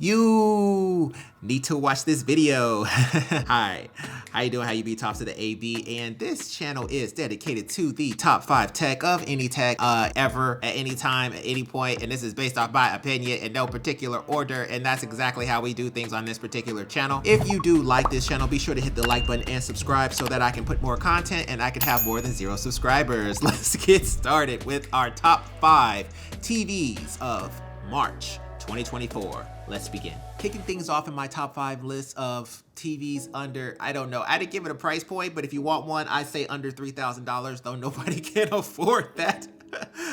You need to watch this video. Hi, how you doing? How you be? Tops of the AB, and this channel is dedicated to the top 5 tech of any tech ever, at any time, at any point, and this is based off my opinion in no particular order, and that's exactly how we do things on this particular channel. If you do like this channel, be sure to hit the like button and subscribe so that I can put more content and I can have more than 0 subscribers. Let's get started with our top 5 TVs of March 2024. Let's begin. Kicking things off in my top 5 list of TVs under, I don't know, I didn't give it a price point, but if you want one, I say under $3,000, though nobody can afford that.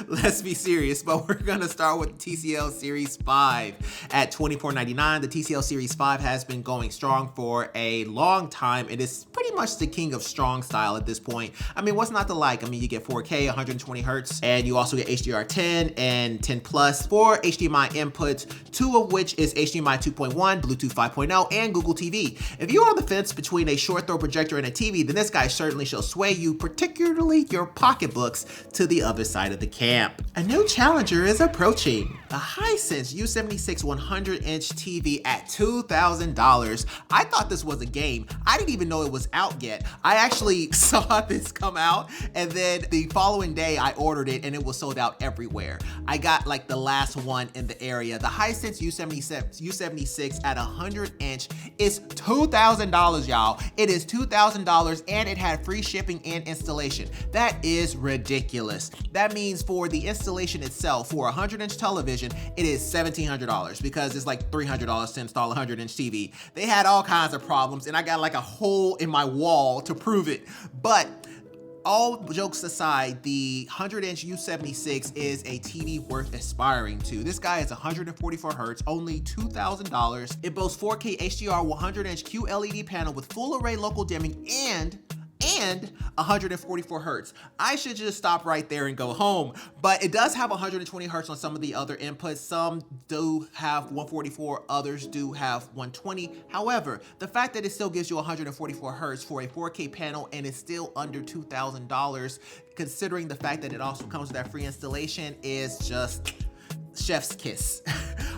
Let's be serious, but we're gonna start with the TCL Series 5 at $24.99. The TCL Series 5 has been going strong for a long time. It is pretty much the king of strong style at this point. I mean, what's not to like? I mean, you get 4K, 120 hertz, and you also get HDR10 and 10 plus, 4 HDMI inputs, 2 of which is HDMI 2.1, Bluetooth 5.0, and Google TV. If you're on the fence between a short throw projector and a TV, then this guy certainly shall sway you, particularly your pocketbooks, to the other side of the camp. A new challenger is approaching. The Hisense U76 100-inch TV at $2,000. I thought this was a game. I didn't even know it was out yet. I actually saw this come out, and then the following day I ordered it and it was sold out everywhere. I got like the last one in the area. The Hisense U76 at 100-inch is $2,000, y'all. It is $2,000 and it had free shipping and installation. That is ridiculous. That means for the installation itself, for a 100-inch television, it is $1,700 because it's like $300 to install a 100-inch TV. They had all kinds of problems and I got like a hole in my wall to prove it. But all jokes aside, the 100-inch U76 is a TV worth aspiring to. This guy is 144 hertz, only $2,000. It boasts 4K HDR 100-inch QLED panel with full array local dimming and 144 hertz. I should just stop right there and go home, but it does have 120 hertz on some of the other inputs. Some do have 144, others do have 120. However, the fact that it still gives you 144 hertz for a 4K panel and it's still under $2,000, considering the fact that it also comes with that free installation, is just chef's kiss.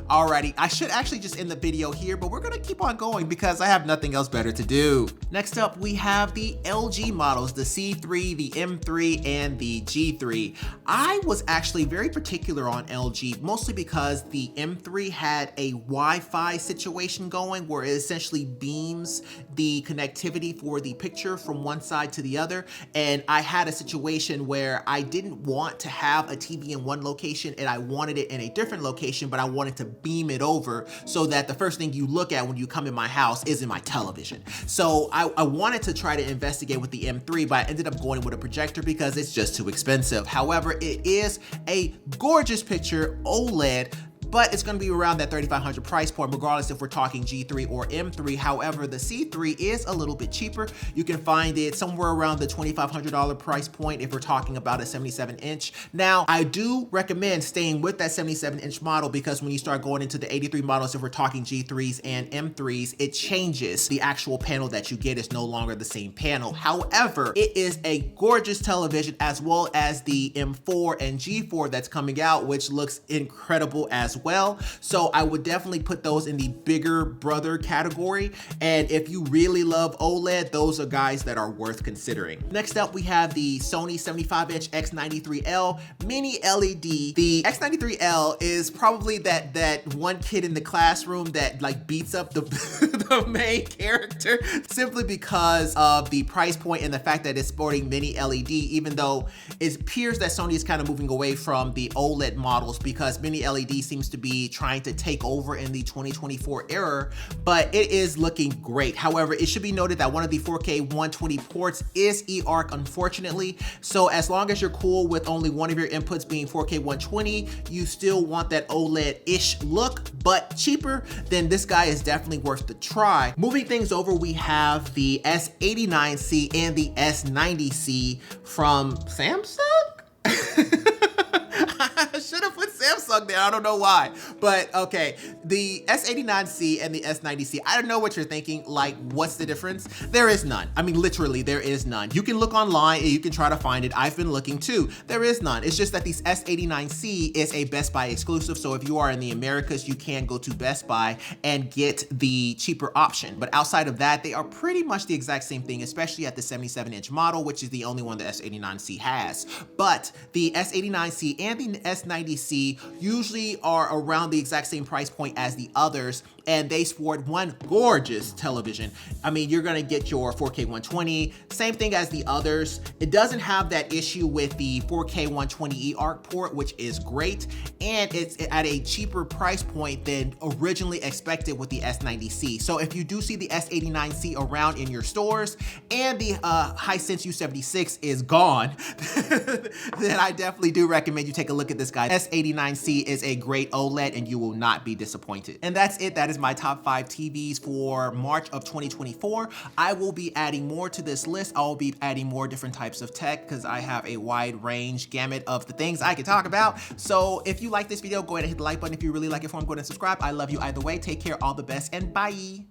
Alrighty, I should actually just end the video here, but we're gonna keep on going because I have nothing else better to do. Next up, we have the LG models, the C3, the M3, and the G3. I was actually very particular on LG, mostly because the M3 had a Wi-Fi situation going where it essentially beams the connectivity for the picture from one side to the other. And I had a situation where I didn't want to have a TV in one location and I wanted it in a different location, but I wanted to beam it over so that the first thing you look at when you come in my house isn't my television. So I wanted to try to investigate with the M3, but I ended up going with a projector because it's just too expensive. However, it is a gorgeous picture OLED, but it's gonna be around that $3,500 price point, regardless if we're talking G3 or M3. However, the C3 is a little bit cheaper. You can find it somewhere around the $2,500 price point if we're talking about a 77-inch. Now, I do recommend staying with that 77-inch model because when you start going into the 83 models, if we're talking G3s and M3s, it changes. The actual panel that you get is no longer the same panel. However, it is a gorgeous television, as well as the M4 and G4 that's coming out, which looks incredible as well. So I would definitely put those in the bigger brother category. And if you really love OLED, those are guys that are worth considering. Next up, we have the Sony 75-inch X93L mini LED. The X93L is probably that one kid in the classroom that like beats up the, the main character simply because of the price point and the fact that it's sporting mini LED, even though it appears that Sony is kind of moving away from the OLED models because mini LED seems to be trying to take over in the 2024 era, but it is looking great. However, it should be noted that one of the 4K 120 ports is eARC, unfortunately. So as long as you're cool with only one of your inputs being 4K 120, you still want that OLED-ish look, but cheaper, then this guy is definitely worth the try. Moving things over, we have the S89C and the S90C from Samsung? I should have put Samsung there. I don't know why. But okay, the S89C and the S90C, I don't know what you're thinking. Like, what's the difference? There is none. I mean, literally, there is none. You can look online and you can try to find it. I've been looking too. There is none. It's just that the S89C is a Best Buy exclusive. So if you are in the Americas, you can go to Best Buy and get the cheaper option. But outside of that, they are pretty much the exact same thing, especially at the 77-inch model, which is the only one the S89C has. But the S89C and the S90C usually are around the exact same price point as the others, and they sport one gorgeous television. I mean, you're gonna get your 4K 120, same thing as the others. It doesn't have that issue with the 4K 120e ARC port, which is great, and it's at a cheaper price point than originally expected with the S90C. So if you do see the S89C around in your stores and the Hisense U76 is gone, then I definitely do recommend you take a look at this guy. S89C is a great OLED and you will not be disappointed. And that's it. That is my top 5 TVs for March of 2024. I will be adding more to this list. I will be adding more different types of tech because I have a wide range gamut of the things I can talk about. So if you like this video, go ahead and hit the like button. If you really like it, go ahead and subscribe. I love you either way. Take care, all the best, and bye.